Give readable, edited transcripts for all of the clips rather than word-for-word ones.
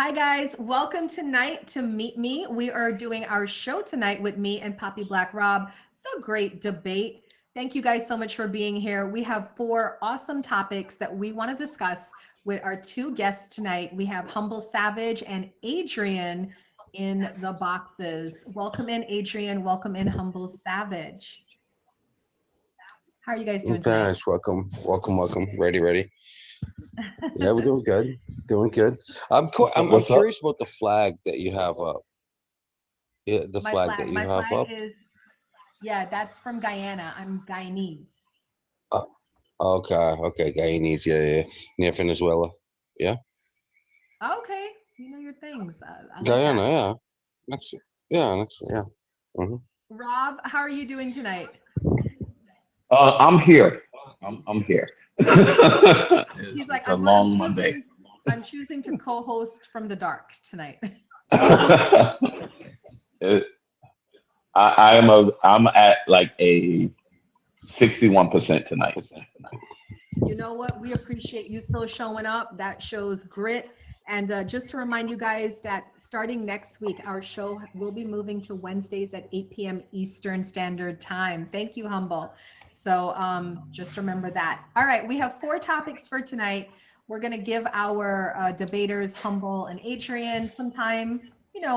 Hi guys, welcome tonight to Meet Me. We are doing our show tonight with me and Poppy Black Rob, the great debate. Thank you guys so much for being here. We have four awesome topics that we want to discuss with our two guests tonight. We have Humble Savage and Adrian in the boxes. Welcome in, Adrian. Welcome in, Humble Savage. How are you guys doing tonight? Thanks. Welcome. Ready. Yeah, we're doing good. Doing good. I'm What's up? curious about the flag that you have up. Yeah, the My flag that flag, you my have flag up. is, yeah, that's from Guyana. I'm Guyanese. Uh, okay. Guyanese. Yeah. Near Venezuela. Yeah. Okay, you know your things. I like Guyana. that. Yeah. Next. Yeah. Next. Yeah. hmm Rob, how are you doing tonight? I'm here. I'm here. it's, He's like, it's a long Monday. I'm choosing to co-host from the dark tonight. It- I'm at like a 61% tonight. You know what? We appreciate you still showing up. That shows grit. And just to remind you guys that starting next week, our show will be moving to Wednesdays at 8 p.m. Eastern Standard Time. Thank you, Humble. So just remember that. All right, we have four topics for tonight. We're going to give our debaters, Humble and Adrian, some time,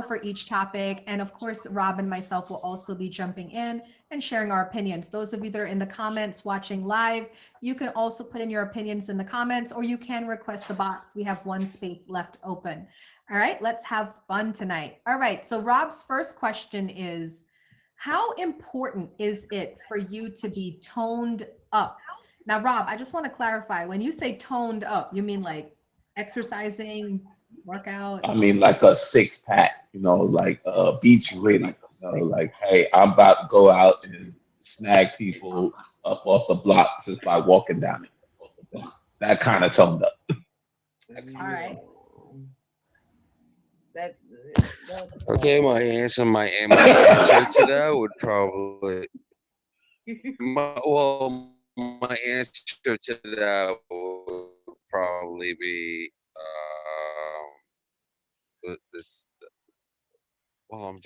for each topic. And of course, Rob and myself will also be jumping in and sharing our opinions. Those of you that are in the comments watching live, you can also put in your opinions in the comments, or you can request the box. We have one space left open. All right, let's have fun tonight. All right, so Rob's first question is, how important is it for you to be toned up? Now, Rob, I just want to clarify, when you say toned up, you mean like exercising, workout? I mean, like a six pack, like beach ready. Like, hey, I'm about to go out and snag people up off the block just by walking down it. That kind of toned up. All right. That that's Okay. My answer to that would probably my answer to that would probably be it's I'm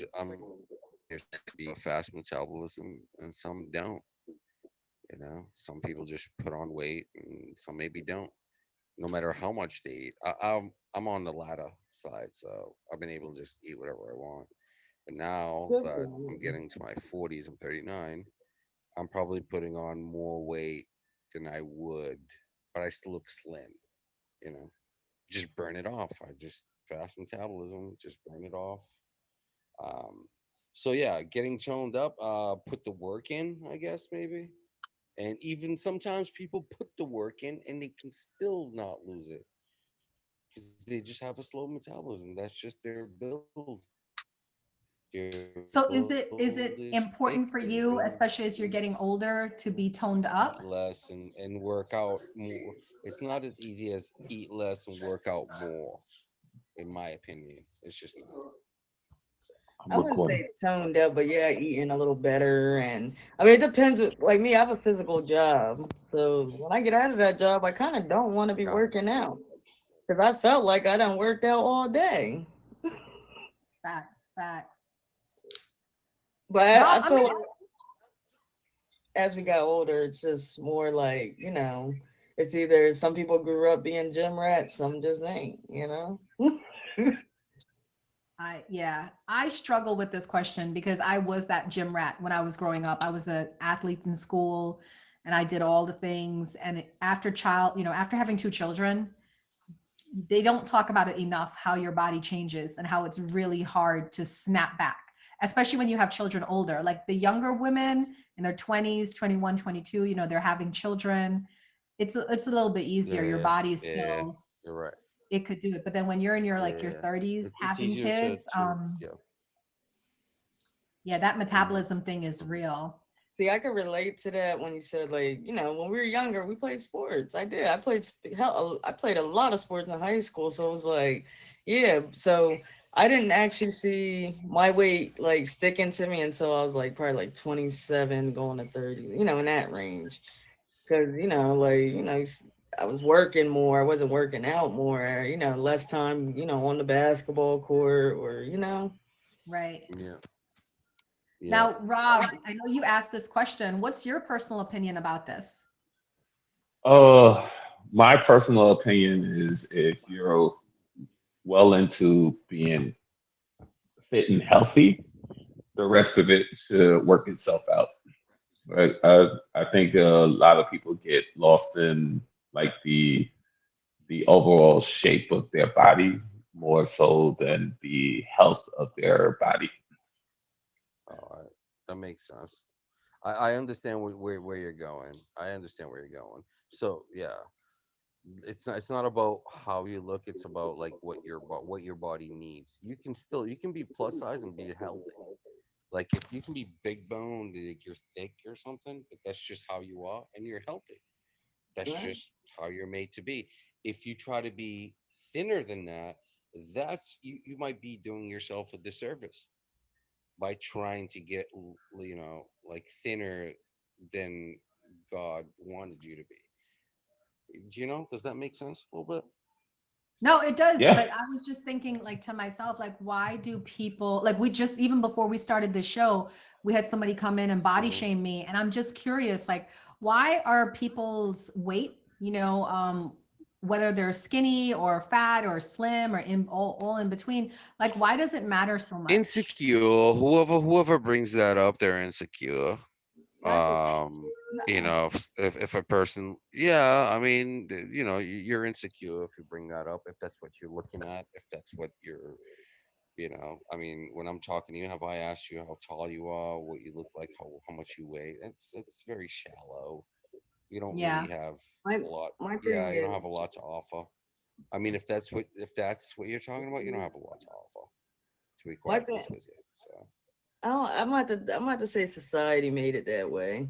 be a fast metabolism and some don't. Some people just put on weight and some maybe don't. No matter how much they eat, I'm on the latter side, so I've been able to just eat whatever I want. But now good for that I'm you. getting to my 40s, I'm 39. I'm probably putting on more weight than I would, but I still look slim. You know, just burn it off. I just fast metabolism, just burn it off. Um, so yeah, getting toned up, put the work in, I guess maybe. And even sometimes people put the work in and they can still not lose it because they just have a slow metabolism. That's just their build. Their build So is is thick. it Their build important for you, especially as you're is getting older, to be toned eat up? less and work out more. It's not as easy as eat less and work out more, in my opinion. It's just not. I'm I wouldn't recording. say toned up, but yeah, eating a little better. And I mean, it depends. Like me, I have a physical job, so when I get out of that job, I kind of don't want to be Yeah. working out because I felt like I done worked out all day. Facts, facts. But I Rob, I'm feel gonna like as we got older, it's just more like it's either some people grew up being gym rats, some just ain't. yeah, I struggle with this question because I was that gym rat when I was growing up. I was an athlete in school and I did all the things. And after having two children, they don't talk about it enough how your body changes and how it's really hard to snap back, especially when you have children older. Like the younger women in their 20s, 21, 22, they're having children. It's a little bit easier. Your Yeah. body is Yeah. still, You're right. it could do it. But then when you're in your like your Yeah. 30s It's having easier kids, to yeah. yeah, that hmm metabolism thing is real. See, I could relate to that when you said like, when we were younger, we played sports. I did. I played a lot of sports in high school, so it was like, yeah. So I didn't actually see my weight like sticking to me until I was like probably like 27 going to 30, in that range. Because I was working more. I wasn't working out more. Less time. On the basketball court, or Right. Yeah. Yeah. Now, Rob, I know you asked this question. What's your personal opinion about this? Uh, my personal opinion is if you're well into being fit and healthy, the rest of it should work itself out. Right? I think a lot of people get lost in like the overall shape of their body more so than the health of their body. All right. That makes sense. I understand where you're going. I understand where you're going. So yeah, it's not about how you look. It's about like what your body needs. You can be plus size and be healthy. Like if you can be big boned, like you're thick or something, but that's just how you are, and you're healthy. That's Right. just how you're made to be. If you try to be thinner than that, you might be doing yourself a disservice by trying to get like thinner than God wanted you to be. Do you know? Does that make sense a little bit? No, it does. Yeah. But I was just thinking, like, to myself, like, why do people, like, we just, even before we started the show, we had somebody come in and body Hmm. shame me. And I'm just curious, like, why are people's weight, whether they're skinny or fat or slim or all in between, like, why does it matter so much? Insecure. Whoever brings that up, they're insecure. Not the Um, no. if a person, yeah, I mean, you're insecure if you bring that up. If that's what you're looking at, if that's what you're, I mean, when I'm talking to you, have I asked you how tall you are, what you look like, how much you weigh? That's very shallow. You don't really Yeah. have My a lot. my Yeah, thing you don't is have a lot to offer. I mean, if that's what you're talking about, you don't have a lot to offer. To be my quite thing. honest with you. So I don't, I'm about to say society made it that way,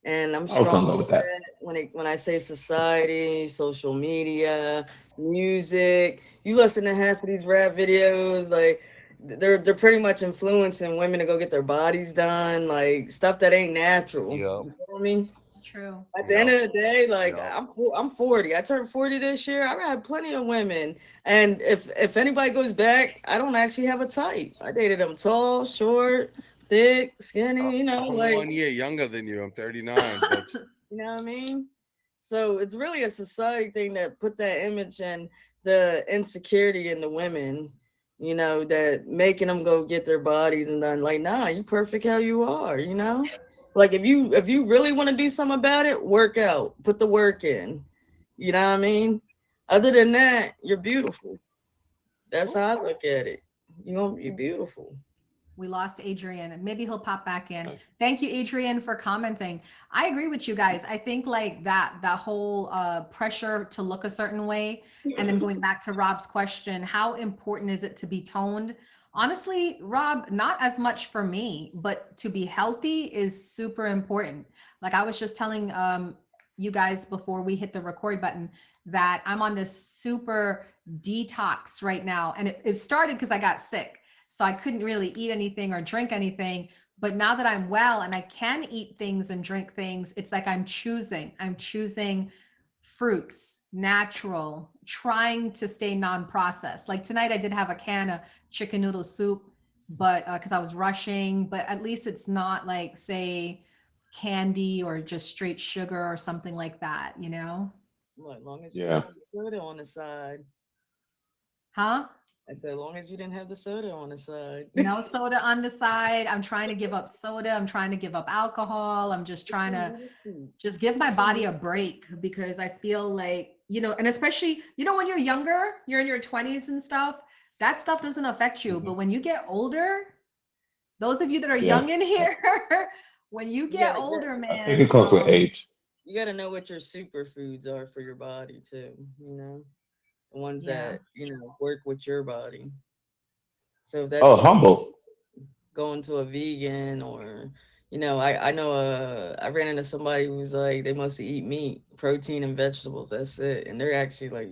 and I'm I was strong gonna go with with that. that. When I say society, social media, music, you listen to half of these rap videos, like they're pretty much influencing women to go get their bodies done, like stuff that ain't natural. yep, You feel me? It's true. At the end yep, of the day, like yep. I'm 40. I turned 40 this year. I've had plenty of women, and if anybody goes back, I don't actually have a type. I dated them tall, short, thick, skinny. I'm Like 1 year younger than you. I'm 39, but you know what I mean. So it's really a society thing that put that image and the insecurity in the women. That making them go get their bodies and done. Like, nah, you perfect how you are. Like if you really want to do something about it, work out, put the work in. You know what I mean? Other than that, you're beautiful. That's how I look at it. You're beautiful. We lost Adrian, and maybe he'll pop back in. Nice. Thank you, Adrian, for commenting. I agree with you guys. I think like that whole pressure to look a certain way, and then going back to Rob's question, how important is it to be toned? Honestly, Rob, not as much for me, but to be healthy is super important. Like I was just telling you guys before we hit the record button that I'm on this super detox right now, and it started because I got sick. So I couldn't really eat anything or drink anything. But now that I'm well and I can eat things and drink things, it's like I'm choosing. I'm choosing fruits, natural, trying to stay non-processed. Like tonight, I did have a can of chicken noodle soup, but because I was rushing, but at least it's not like, say, candy or just straight sugar or something like that, you know? Well, as long as you didn't Yeah. have the soda on the side. Huh? I said, as long as you didn't have the soda on the side. No soda on the side. I'm trying to give up soda. I'm trying to give up alcohol. I'm just But trying you to have to. just give my body a break because I feel like, and especially, when you're younger, you're in your 20s and stuff, that stuff doesn't affect you. Hmm. But when you get older, those of you that are Yeah. young in here, when you You get gotta older, I think man, it comes with age. you gotta know what your superfoods are for your body too. The ones yeah. that work with your body. So if Oh, that's you humble. going to a vegan, or I know I ran into somebody who was like they mostly eat meat, protein, and vegetables. That's it, and they're actually like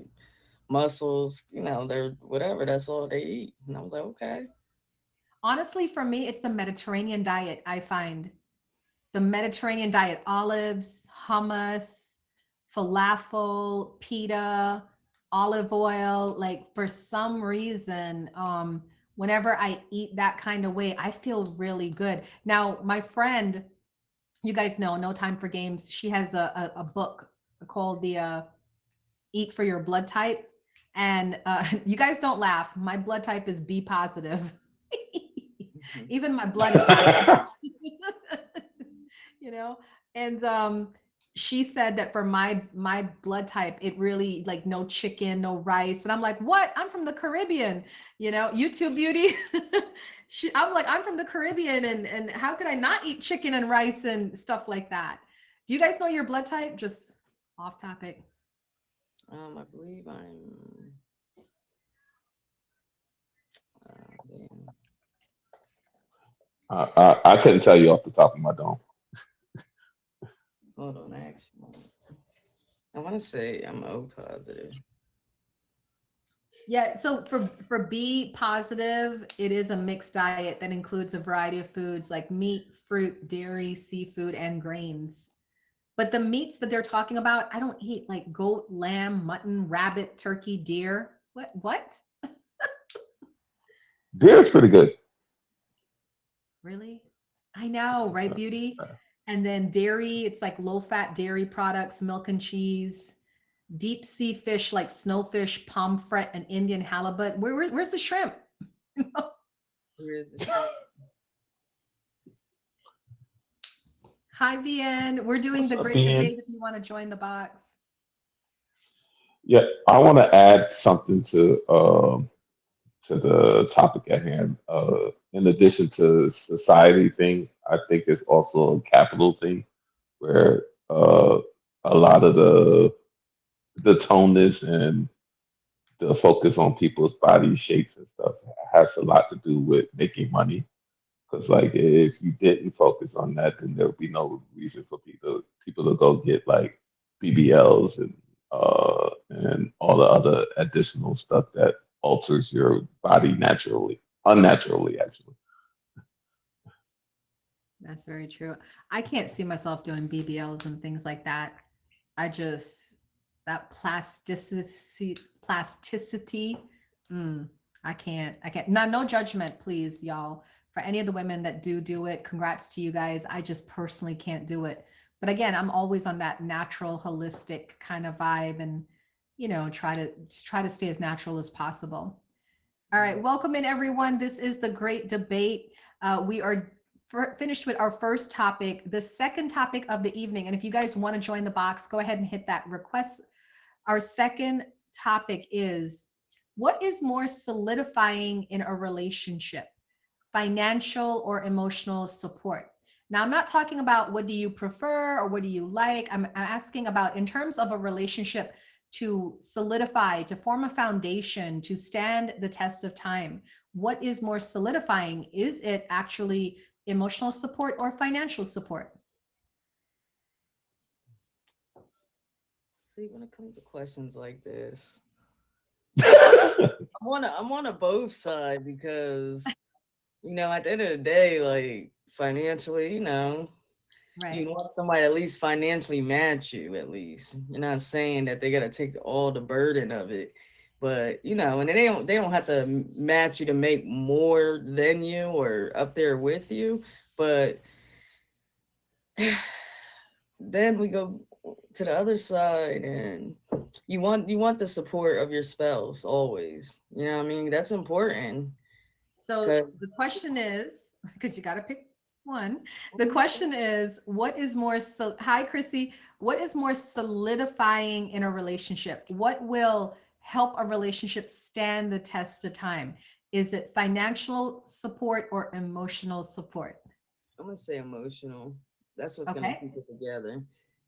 mussels. They're whatever. That's all they eat. And I was like, okay. Honestly, for me, it's the Mediterranean diet, I find. The Mediterranean diet, olives, hummus, falafel, pita, olive oil. Like for some reason, whenever I eat that kind of way, I feel really good. Now, my friend, you guys know, No Time for Games, she has a book called the Eat for Your Blood Type. And you guys don't laugh. My blood type is B positive. Mhm. Even my blood is red. you know and she said that for my blood type, it really, like, no chicken, no rice, and I'm like, what? I'm from the Caribbean. YouTube beauty. I'm like, I'm from the Caribbean, and how could I not eat chicken and rice and stuff like that? Do you guys know your blood type? Just off topic. I believe I'm. Damn. I couldn't tell you off the top of my dome. Hold on, actually, I want to say I'm O positive. Yeah, so for B positive, it is a mixed diet that includes a variety of foods like meat, fruit, dairy, seafood, and grains. But the meats that they're talking about, I don't eat, like goat, lamb, mutton, rabbit, turkey, deer. What? Beer's pretty good. Really? I know, right, beauty? And then dairy, it's like low fat dairy products, milk and cheese, deep sea fish like snowfish, pomfret, and Indian halibut. Where's the shrimp? Where is the shrimp? Hi, VN. We're doing What's the up, great Ian? debate if you want to join the box. Yeah, I want to add something to the topic at hand. In addition to society thing, I think it's also a capital thing where a lot of the toneness and the focus on people's body shapes and stuff has a lot to do with making money. Because like if you didn't focus on that, then there would be no reason for people to go get like BBLs and all the other additional stuff that alters your body naturally, unnaturally actually. That's very true. I can't see myself doing BBLs and things like that. I just, that plasticity. Mm, I can't. No judgment, please, y'all. For any of the women that do it, congrats to you guys. I just personally can't do it. But again, I'm always on that natural, holistic kind of vibe, and try to stay as natural as possible. All right, welcome in everyone. This is the great debate. We are finished with our first topic, the second topic of the evening. And if you guys want to join the box, go ahead and hit that request. Our second topic is, what is more solidifying in a relationship, financial or emotional support? Now, I'm not talking about what do you prefer or what do you like. I'm asking about, in terms of a relationship, to solidify, to form a foundation, to stand the test of time. What is more solidifying? Is it actually emotional support or financial support? See, when it comes to questions like this, I'm on a both side because at the end of the day, like financially, you Right. want somebody to at least financially match you. At least you're not saying that they got to take all the burden of it, but and they don't have to match you to make more than you or up there with you. But then we go to the other side, and you want the support of your spouse always. You know what I mean? That's important. So 'Cause- the question is, because you got to pick one. The question is, what is more, hi, Chrissy, what is more solidifying in a relationship? What will help a relationship stand the test of time? Is it financial support or emotional support? I'm gonna say emotional. That's what's gonna Okay. keep it together.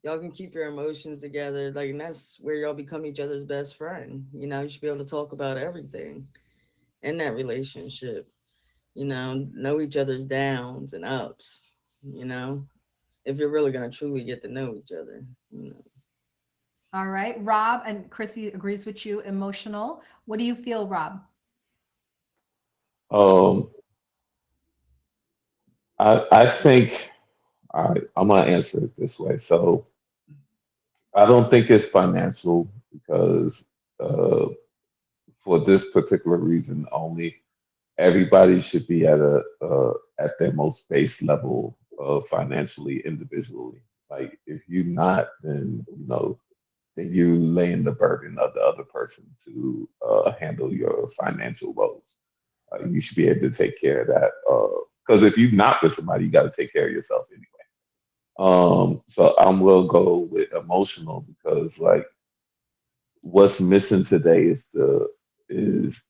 Y'all can keep your emotions together, like, and that's where y'all become each other's best friend. You should be able to talk about everything in that relationship. Know each other's downs and ups. If you're really gonna truly get to know each other. All right. Rob, and Chrissy agrees with you, emotional. What do you feel, Rob? um, I think I'm gonna answer it this way. So I don't think it's financial because uh, for this particular reason only, everybody should be at their most base level of financially individually. Like if you're not, then then you laying the burden of the other person to handle your financial woes. You should be able to take care of that. Because if you're not with somebody, you got to take care of yourself anyway. So I'm gonna go with emotional because like what's missing today is is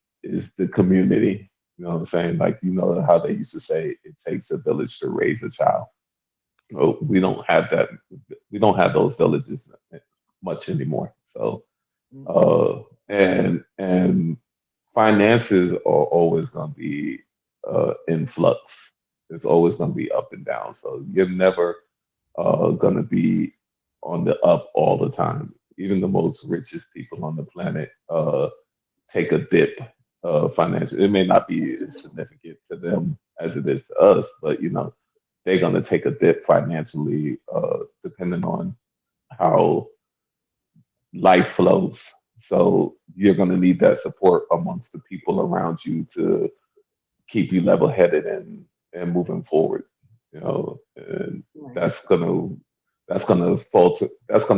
the community. You know what I'm saying? Like you know how they used to say it takes a village to raise a child. Well, we don't have that. We don't have those villages much anymore. So Mm-mm. and finances are always going to be in flux. It's always going to be up and down. So you're never going to be on the up all the time. Even the most richest people on the planet take a dip financially. It may not be as significant to them as it is to us, but they're going to take a dip financially depending on how life flows. So you're going to need that support amongst the people around you to keep you level headed and moving forward. And Right. that's gonna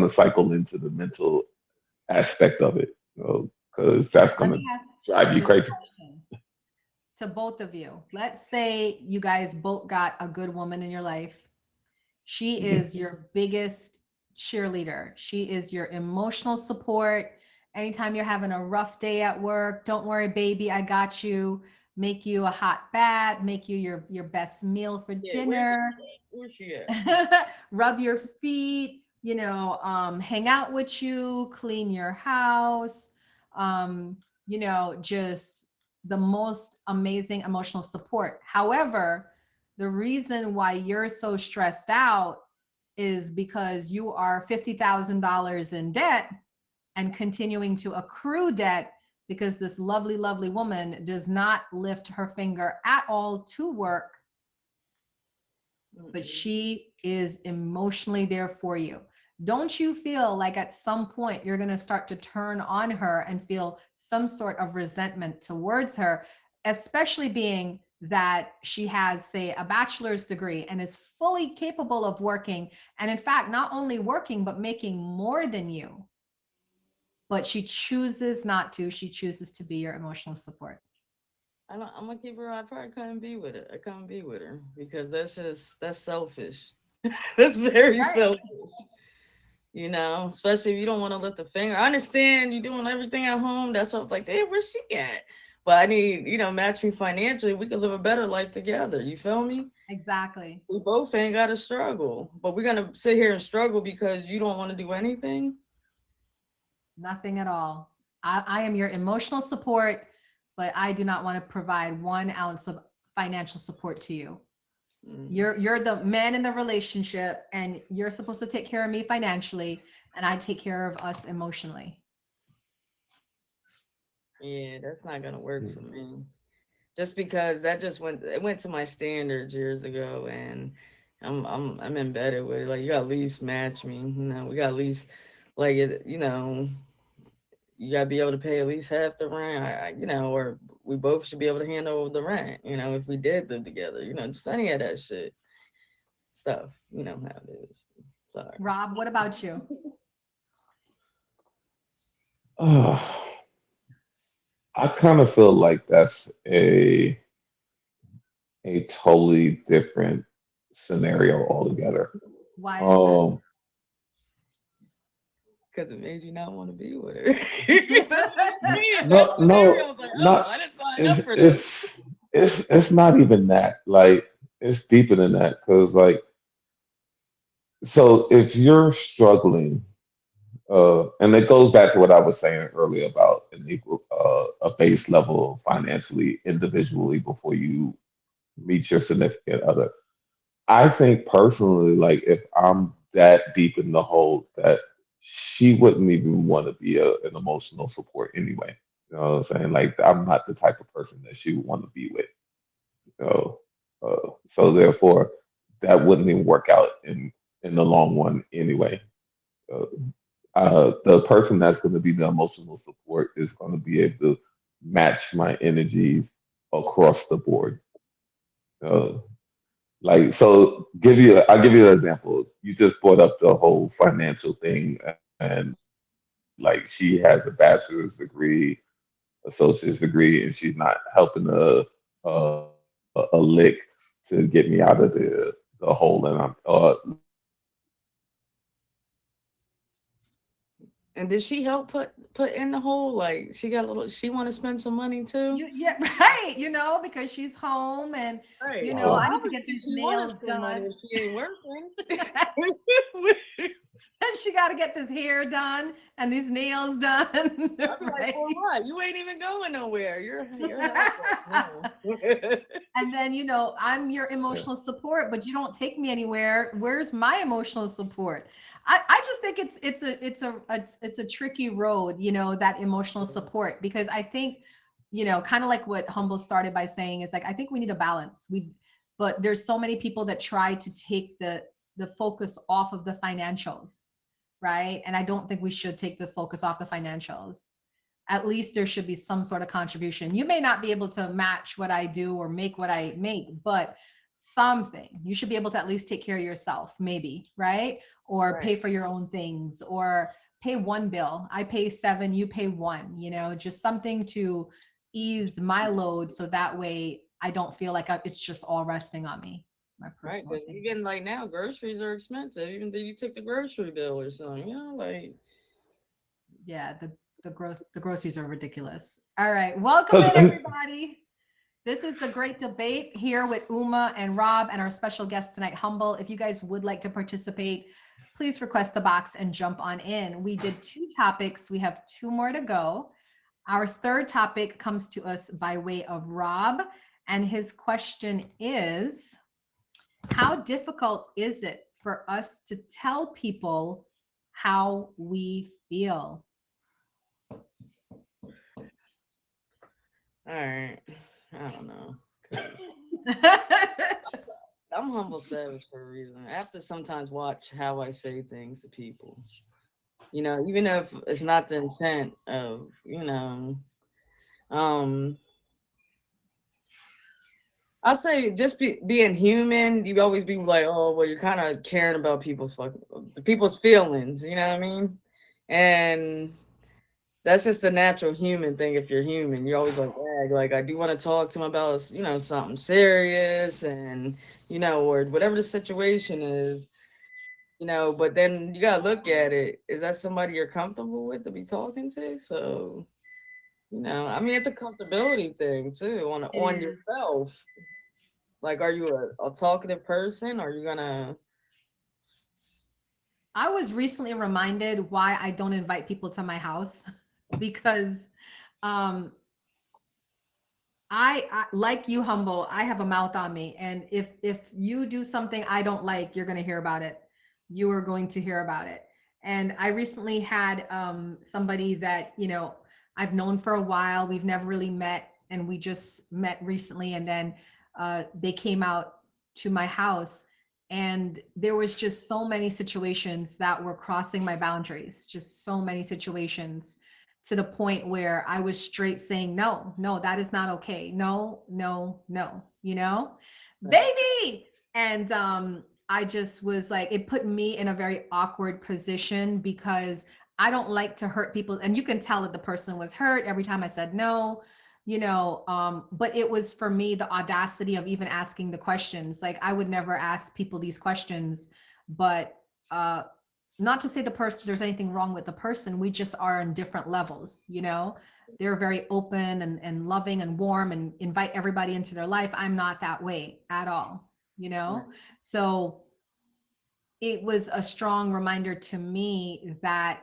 cycle into the mental aspect of it, because that's Let gonna me ask drive you this crazy. question to both of you. Let's say you guys both got a good woman in your life. She Mhm. is your biggest cheerleader. She is your emotional support. Anytime you're having a rough day at work, don't worry, baby, I got you. Make you a hot bath, make you your best meal for Yeah, where's dinner, where's she at? rub your feet, hang out with you, clean your house, just the most amazing emotional support. However, the reason why you're so stressed out is because you are $50,000 in debt and continuing to accrue debt because this lovely, lovely woman does not lift her finger at all to work, but Mm-mm. she is emotionally there for you. Don't you feel like at some point you're going to start to turn on her and feel some sort of resentment towards her, especially being that she has, say, a bachelor's degree and is fully capable of working? And in fact, not only working, but making more than you. But she chooses not to. She chooses to be your emotional support. I'm gonna keep her. I probably couldn't be with her. I couldn't be with her because that's selfish. That's very Right. selfish. Especially if you don't want to lift a finger. I understand you doing everything at home. That's what I was like, hey, where's she at? But I need, match me financially. We could live a better life together. You feel me? Exactly. We both ain't got to struggle. But we're going to sit here and struggle because you don't want to do anything? Nothing at all. I am your emotional support, but I do not want to provide 1 ounce of financial support to you. Mm. You're the man in the relationship, and you're supposed to take care of me financially, and I take care of us emotionally. Yeah, that's not going to work for me. Just because that it went to my standards years ago, and I'm embedded with it. Like you got to at least match me. We got at least like you gotta be able to pay at least half the rent. Or we both should be able to handle the rent. If we did live together. Just any of that shit stuff. You know how it is. Sorry. Rob, what about you? I kind of feel like that's a totally different scenario altogether. Why is that? Um, Because it made you not want to be with her. That's what I'm saying. That no, scenario, I no, was like, oh, not I didn't sign up it's for this. it's it's not even that. Like it's deeper than that. Because like, so if you're struggling, and it goes back to what I was saying earlier about an equal, a base level financially, individually before you meet your significant other. I think personally, like if I'm that deep in the hole that she wouldn't even want to be an emotional support anyway. You know what I'm saying? Like I'm not the type of person that she would want to be with. You know, so therefore, that wouldn't even work out in the long run anyway. Uh, the person that's going to be the emotional support is going to be able to match my energies across the board. Uh, like, so I'll give you an example. You just brought up the whole financial thing, and like she has a bachelor's degree, associate's degree, and she's not helping a lick to get me out of the hole, and I'm letting me And did she help put in the hole? Like she got a little. She want to spend some money too. Yeah, right. Because she's home and, Right. Well, I need to get obviously these she want to nails spend money done. if she ain't working. And she got to get this hair done and these nails done, I'd be like, right? for what? You ain't even going nowhere. You're helpless. No. And then, I'm your emotional support, but you don't take me anywhere. Where's my emotional support? I just think it's a tricky road, that emotional support, because I think, kind of like what Humble started by saying is like, I think we need a balance. But there's so many people that try to take the focus off of the financials, right? And I don't think we should take the focus off the financials. At least there should be some sort of contribution. You may not be able to match what I do or make what I make, but something. You should be able to at least take care of yourself, maybe, right? Or Right. pay for your own things, or pay one bill. I pay seven, you pay one, just something to ease my load so that way I don't feel like it's just all resting on me. My Right. personal Because opinion. even like now, groceries are expensive. Even if you took the grocery bill or something, like Yeah, the groceries are ridiculous. All right, welcome because in everybody. This is the great debate here with Uma and Rob and our special guest tonight, Humble. If you guys would like to participate, please request the box and jump on in. We did two topics. We have two more to go. Our third topic comes to us by way of Rob, and his question is, how difficult is it for us to tell people how we feel? all right. I don't know. 'Cause I'm humble savage for a reason. I have to sometimes watch how I say things to people. Even if it's not the intent of, um I'll say just being human, you always be like, oh, well, you're kind of caring about people's feelings, you know what I mean? And that's just the natural human thing. If you're human, you're always like I do want to talk to him about, something serious and, or whatever the situation is, but then you gotta look at it. Is that somebody you're comfortable with to be talking to? So, I mean, it's a comfortability thing too It on is. yourself. Like, are you a talkative person? Are you gonna? I was recently reminded why I don't invite people to my house because um I like you, Humble, I have a mouth on me, and if you do something I don't like, you're going to hear about it. You are going to hear about it. And I recently had somebody that, I've known for a while. We've never really met, and we just met recently, and then they came out to my house, and there was just so many situations that were crossing my boundaries, just so many situations, to the point where I was straight saying, no, no, that is not okay. No, no, no, baby. And I just was like, it put me in a very awkward position because I don't like to hurt people. And you can tell that the person was hurt every time I said no, but it was for me the audacity of even asking the questions. Like I would never ask people these questions, but uh, not to say there's anything wrong with the person, we just are on different levels. They're very open and loving and warm and invite everybody into their life. I'm not that way at all. you Right. know so it was a strong reminder to me that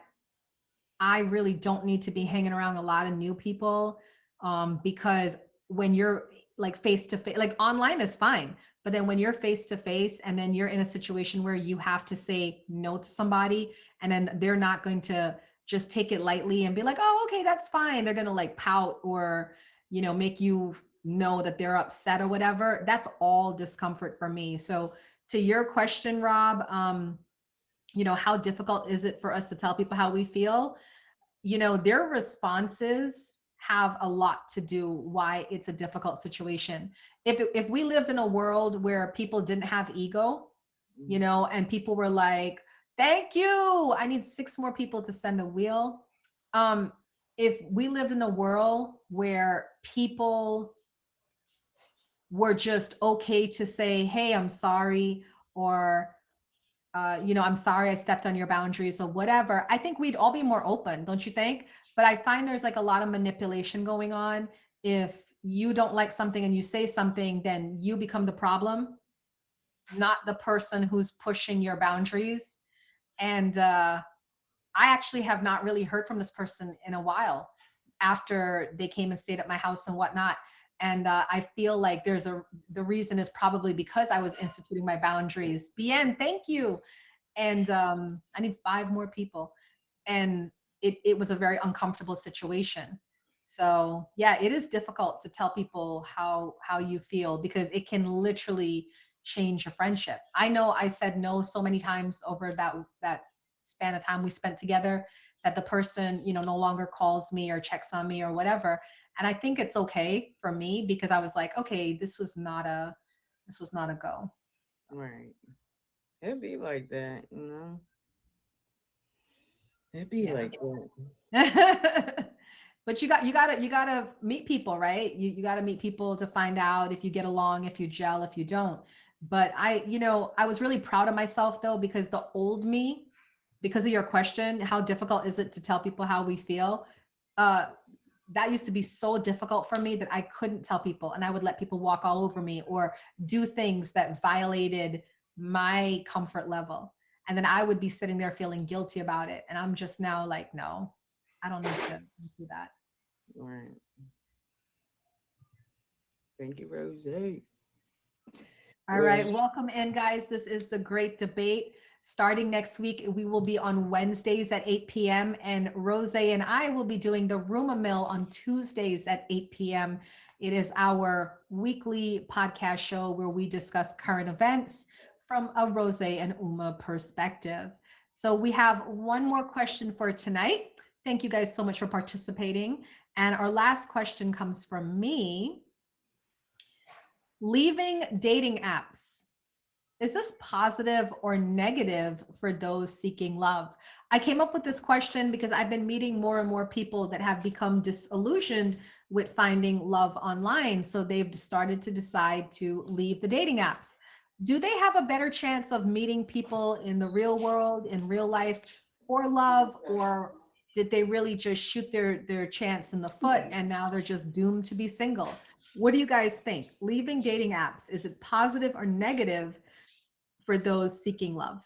I really don't need to be hanging around a lot of new people, because when you're like face to face, like online is fine, but then when you're face to face and then you're in a situation where you have to say no to somebody, and then they're not going to just take it lightly and be like, oh, okay, that's fine. They're going to like pout or, make you know that they're upset or whatever. That's all discomfort for me. So to your question, Rob, how difficult is it for us to tell people how we feel? Their responses have a lot to do why it's a difficult situation. If we lived in a world where people didn't have ego, and people were like, thank you, I need six more people to send a wheel. Um, if we lived in a world where people were just okay to say, hey, I'm sorry, or I'm sorry I stepped on your boundaries or whatever, I think we'd all be more open, don't you think? But I find there's like a lot of manipulation going on. If you don't like something and you say something, then you become the problem, not the person who's pushing your boundaries. And I actually have not really heard from this person in a while after they came and stayed at my house and whatnot. And I feel like the reason is probably because I was instituting my boundaries. Bien, thank you. And I need five more people. And it was a very uncomfortable situation. So yeah, it is difficult to tell people how you feel, because it can literally change a friendship. I know I said no so many times over that span of time we spent together, that the person, no longer calls me or checks on me or whatever. And I think it's okay for me, because I was like, okay, this was not a go. Right. It'd be like that, you know. It'd be Yeah. like that. But you gotta meet people, right? You gotta meet people to find out if you get along, if you gel, if you don't. But I was really proud of myself though, because the old me, because of your question, how difficult is it to tell people how we feel? Uh, that used to be so difficult for me that I couldn't tell people, and I would let people walk all over me or do things that violated my comfort level. And then I would be sitting there feeling guilty about it. And I'm just now like, no, I don't need to do that. Right. Thank you, Rose. All right, welcome in, guys. This is the Great Debate. Starting next week, we will be on Wednesdays at 8 p.m. And Rose and I will be doing the Rumor Mill on Tuesdays at 8 p.m. It is our weekly podcast show where we discuss current events from a Rose and Uma perspective. So we have one more question for tonight. Thank you guys so much for participating. And our last question comes from me. Leaving dating apps, is this positive or negative for those seeking love? I came up with this question because I've been meeting more and more people that have become disillusioned with finding love online. So they've started to decide to leave the dating apps. Do they have a better chance of meeting people in the real world, in real life, for love, or did they really just shoot their chance in the foot and now they're just doomed to be single? What do you guys think? Leaving dating apps, is it positive or negative for those seeking love?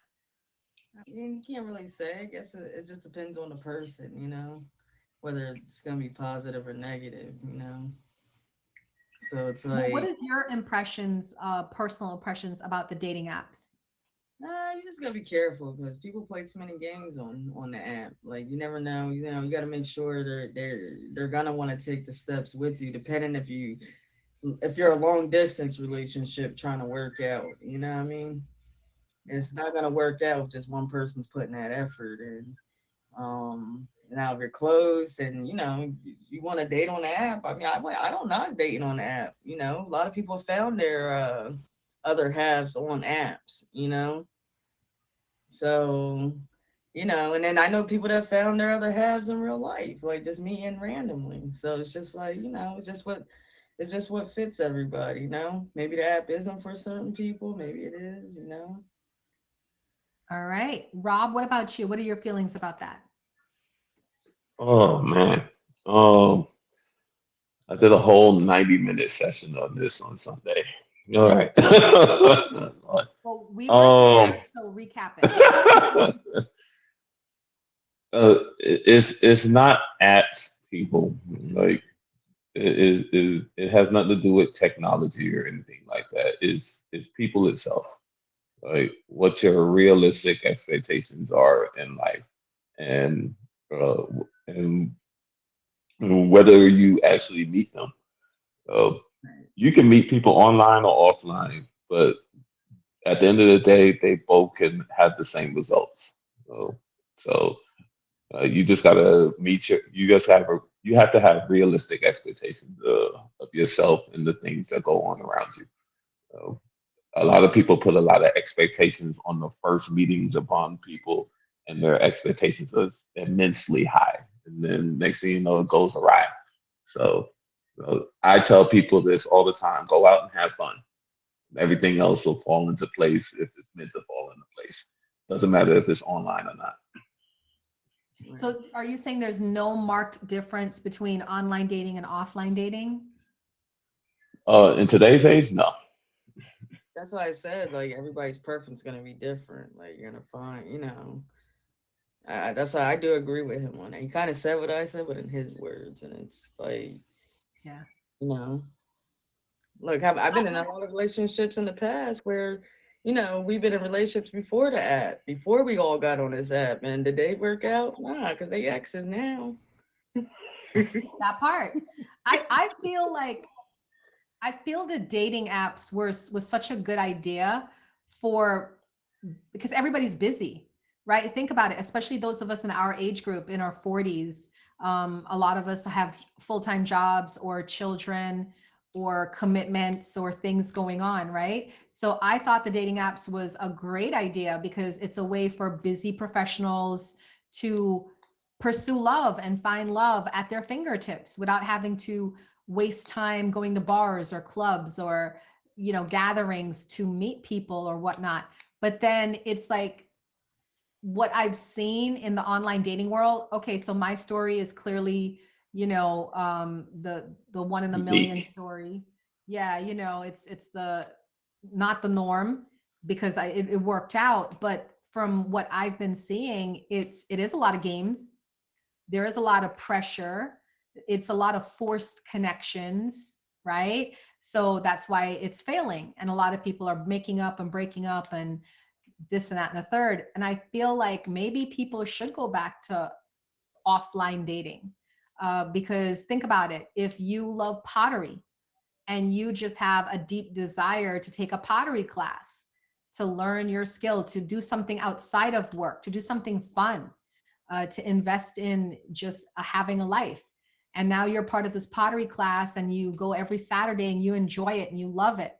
I mean, you can't really say. I guess it just depends on the person, you know, whether it's gonna be positive or negative, you know. So it's Well, what like, is your impressions, personal impressions about the dating apps? you just gotta be careful because people play too many games on the app. Like you never know. You know, you got to make sure they're gonna want to take the steps with you, depending if you're a long distance relationship trying to work out. You know what I mean? It's not gonna work out if just one person's putting that effort in. Now if you're close and you want to date on the app, I mean, I don't knock dating on the app. You know, a lot of people found their other halves on apps. You know, so and then I know people that found their other halves in real life, like just meeting randomly. So it's just like it's just what fits everybody. You know, maybe the app isn't for certain people, maybe it is. You know. All right. Rob, what about you? What are your feelings about that? Oh man. Um, I did a whole 90-minute session on this on Sunday. All right. Well, we weren't um, there, so recap it. it's not apps, people. Like it has nothing to do with technology or anything like that. It's people itself. Like what your realistic expectations are in life, and uh, and whether you actually meet them. Uh, you can meet people online or offline, but at the end of the day, they both can have the same results. Uh, so you just gotta meet your. You have to have realistic expectations of yourself and the things that go on around you. Uh, a lot of people put a lot of expectations on the first meetings upon people, and their expectations are immensely high. And then next thing you know, it goes awry. So I tell people this all the time: go out and have fun. Everything else will fall into place if it's meant to fall into place. Doesn't matter if it's online or not. Right. So are you saying there's no marked difference between online dating and offline dating? In today's age, no. That's why I said like everybody's preference gonna be different. Like you're gonna find, that's why I do agree with him on that. He kind of said what I said, but in his words, and it's like, Yeah. you know, look, I've been in a lot of relationships in the past where, we've been in relationships before the app, before we all got on this app, and did they work out? Nah, because they exes now. That part. I feel like I feel the dating apps was such a good idea for because everybody's busy, right? Think about it, especially those of us in our age group in our 40s. A lot of us have full-time jobs or children or commitments or things going on, right? So I thought the dating apps was a great idea because it's a way for busy professionals to pursue love and find love at their fingertips without having to waste time going to bars or clubs or gatherings to meet people or whatnot. But then it's like what I've seen in the online dating world. Okay, so my story is clearly, the one in the million Unique. story. Yeah, it's the not the norm because it worked out. But from what I've been seeing, it is a lot of games. There is a lot of pressure. It's a lot of forced connections, right? So that's why it's failing. And a lot of people are making up and breaking up and this and that and the third. And I feel like maybe people should go back to offline dating. Because think about it, if you love pottery and you just have a deep desire to take a pottery class, to learn your skill, to do something outside of work, to do something fun, to invest in just having a life. And now you're part of this pottery class and you go every Saturday and you enjoy it and you love it,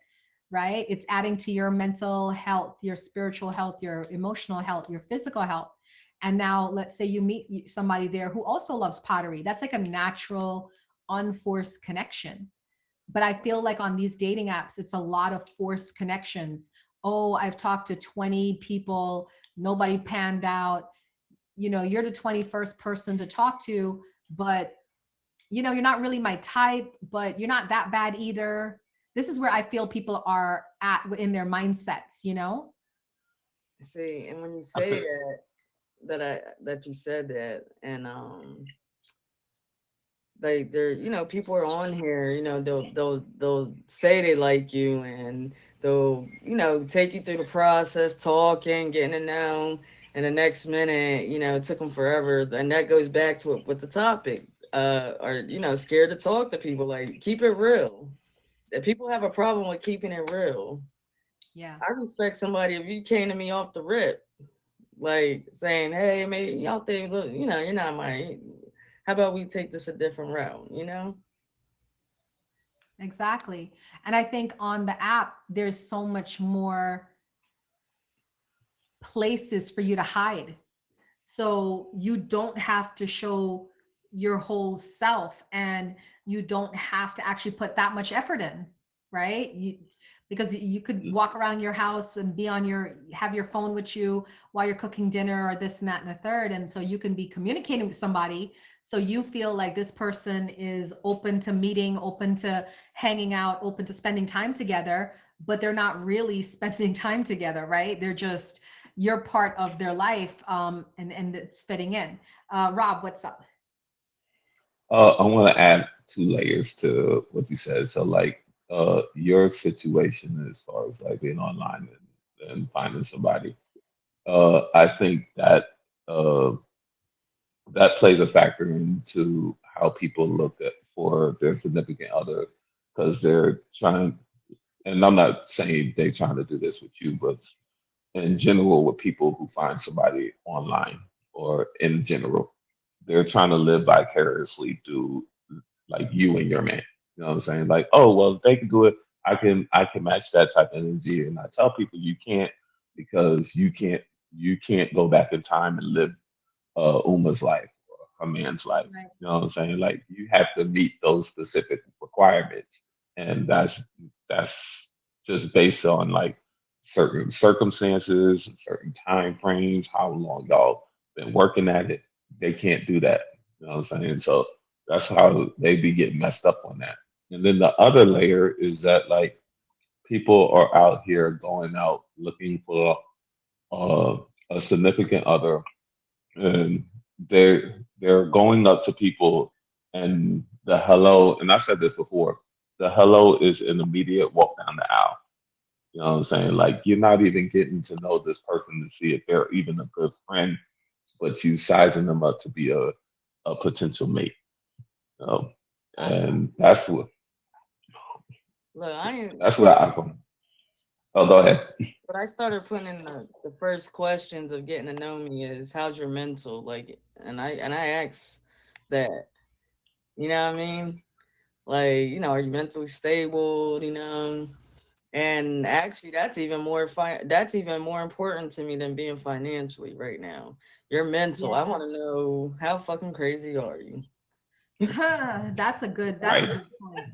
right? It's adding to your mental health, your spiritual health, your emotional health, your physical health. And now let's say you meet somebody there who also loves pottery. That's like a natural, unforced connection. But I feel like on these dating apps, it's a lot of forced connections. Oh, I've talked to 20 people, nobody panned out. You're the 21st person to talk to, but you're not really my type, but you're not that bad either. This is where I feel people are at in their mindsets. See, and when you I say think that you said that, and like there, people are on here, they'll say they like you, and they'll, take you through the process, talking, getting to know, and the next minute, it took them forever. And that goes back to it with the topic. Or, scared to talk to people. Like, keep it real. If people have a problem with keeping it real, Yeah, I respect somebody if you came to me off the rip, like saying, "Hey, maybe y'all think, look, you're not my. How about we take this a different route?" exactly. And I think on the app, there's so much more places for you to hide. So you don't have to show your whole self and you don't have to actually put that much effort in, right? Because you could walk around your house and have your phone with you while you're cooking dinner or this and that and the third. And so you can be communicating with somebody. So you feel like this person is open to meeting, open to hanging out, open to spending time together, but they're not really spending time together, right? They're just you're part of their life, and it's fitting in. Rob, what's up? I want to add two layers to what you said. So, like, your situation as far as like being online and finding somebody, I think that uh, that plays a factor into how people look at for their significant other because they're trying. And I'm not saying they're trying to do this with you, but in general with people who find somebody online or in general. They're trying to live vicariously through like you and your man. You know what I'm saying? Like, oh well, if they can do it, I can match that type of energy. And I tell people you can't because you can't go back in time and live Uma's life or a man's life. Right. You know what I'm saying? Like you have to meet those specific requirements, and that's just based on like certain circumstances, certain time frames, how long y'all been working at it. They can't do that. You know what I'm saying? So that's how they be getting messed up on that. And then the other layer is that like people are out here going out looking for uh, a significant other, and they're going up to people, and the hello, and I said this before, the hello is an immediate walk down the aisle. You know what I'm saying? Like you're not even getting to know this person to see if they're even a good friend, but you sizing them up to be a potential mate. You know? I And that's what look. I ain't that's what so. I oh go ahead. But I started putting in the first questions of getting to know me is how's your mental like, and I ask that. You know what I mean? Like, are you mentally stable? And actually, that's even more important to me than being financially right now. Your mental. I Yeah. want to know how fucking crazy are you? That's a Right. good point.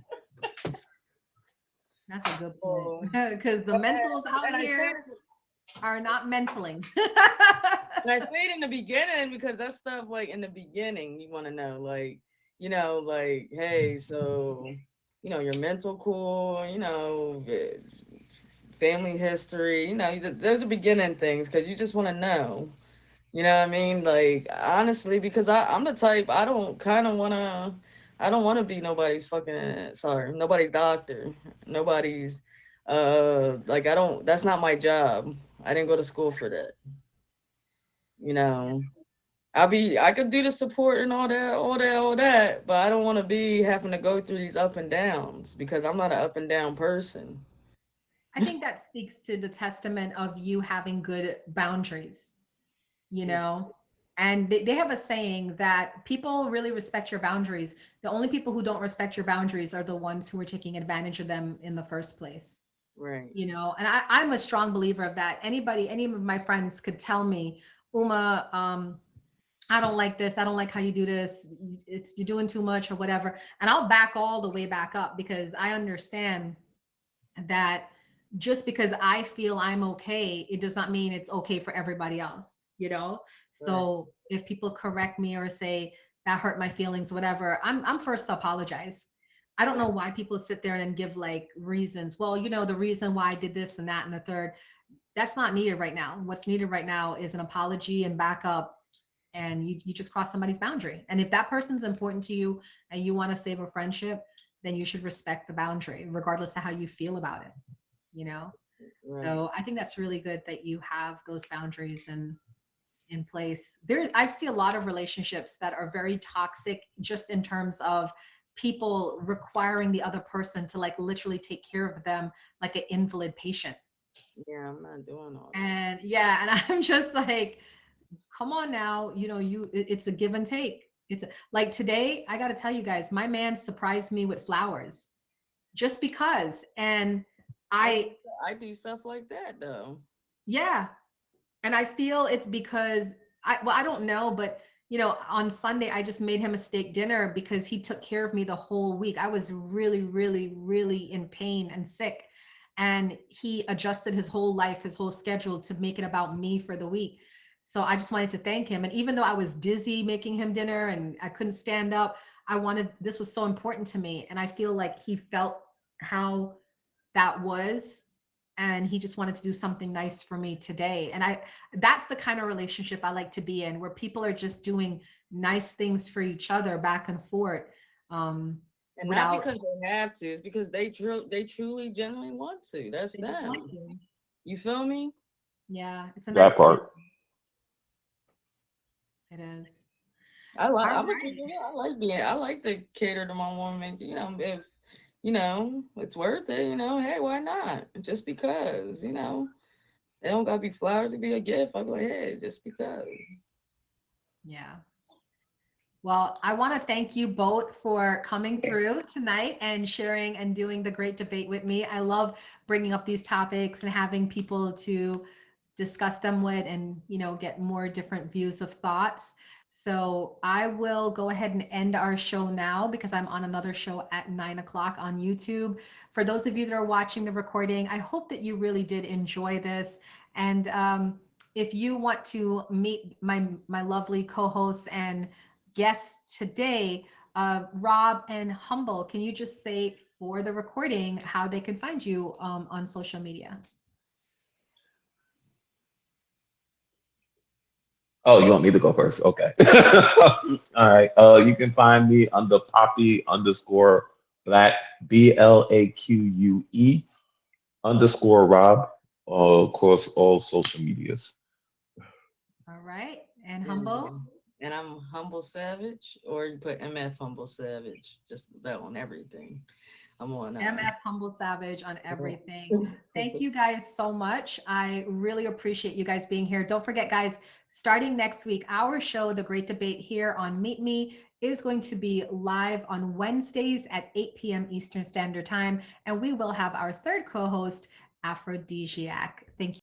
That's a good point. Oh, Because the and mentals out I say here are not mentaling. and I say it in the beginning because that stuff like in the beginning you want to know like hey, so your mental cool, family history, they're the beginning things because you just want to know. You know what I mean? Like honestly, because I'm the type I don't want to be nobody's fucking sorry, nobody's doctor, nobody's like I don't. That's not my job. I didn't go to school for that. You know, I could do the support and all that, but I don't want to be having to go through these up and downs because I'm not an up and down person. I think that speaks to the testament of you having good boundaries, you know? And they have a saying that people really respect your boundaries. The only people who don't respect your boundaries are the ones who are taking advantage of them in the first place. Right. And I'm a strong believer of that. Any of my friends could tell me, Uma, I don't like this. I don't like how you do this. You're doing too much or whatever. And I'll back all the way back up because I understand that just because I feel I'm okay, it does not mean it's okay for everybody else. Right. So if people correct me or say that hurt my feelings, whatever, I'm first to apologize. I don't know why people sit there and give like reasons. Well, the reason why I did this and that and the third, that's not needed right now. What's needed right now is an apology and backup, and you just cross somebody's boundary. And if that person's important to you and you want to save a friendship, then you should respect the boundary regardless of how you feel about it you know Right. so I think that's really good that you have those boundaries in place. I see a lot of relationships that are very toxic just in terms of people requiring the other person to like literally take care of them like an invalid patient. Yeah, I'm not doing all that. And yeah, and I'm just like, come on now, it's a give and take. Like today, I got to tell you guys, my man surprised me with flowers just because. And I do, I, I do stuff like that though. yeah, and I feel it's because I don't know, but on Sunday I just made him a steak dinner because he took care of me the whole week. I was really, really, really in pain and sick. And he adjusted his whole life, his whole schedule to make it about me for the week. So I just wanted to thank him. And even though I was dizzy making him dinner and I couldn't stand up, this was so important to me. And I feel like he felt how that was, and he just wanted to do something nice for me today. And that's the kind of relationship I like to be in, where people are just doing nice things for each other back and forth, um And not without, because they have to, it's because they truly genuinely want to. That's they just want them. to. You feel me? Yeah, it's a That nice feeling. part. It is. All I'm a right. I like to cater to my woman, if it's worth it, hey, why not? Just because, It don't gotta be flowers, it be a gift. I be like, hey, just because. Yeah. Well, I want to thank you both for coming through tonight and sharing and doing the great debate with me. I love bringing up these topics and having people to discuss them with and, get more different views of thoughts. So I will go ahead and end our show now because I'm on another show at 9 o'clock on YouTube. For those of you that are watching the recording, I hope that you really did enjoy this. And if you want to meet my lovely co-hosts and guests today, Rob and Humble, can you just say for the recording how they can find you on social media? Oh, you want me to go first? Okay. All right. You can find me under Poppy underscore Black BLAQUE underscore Rob. Across all social medias. All right. And Humble? And, and I'm Humble Savage, or you put MF Humble Savage, just that on everything. I'm on MF Humble Savage on everything. Thank you guys so much. I really appreciate you guys being here. Don't forget, guys, starting next week, our show, The Great Debate here on Meet Me, is going to be live on Wednesdays at 8 p.m. Eastern Standard Time. And we will have our third co host, Aphrodisiac. Thank you.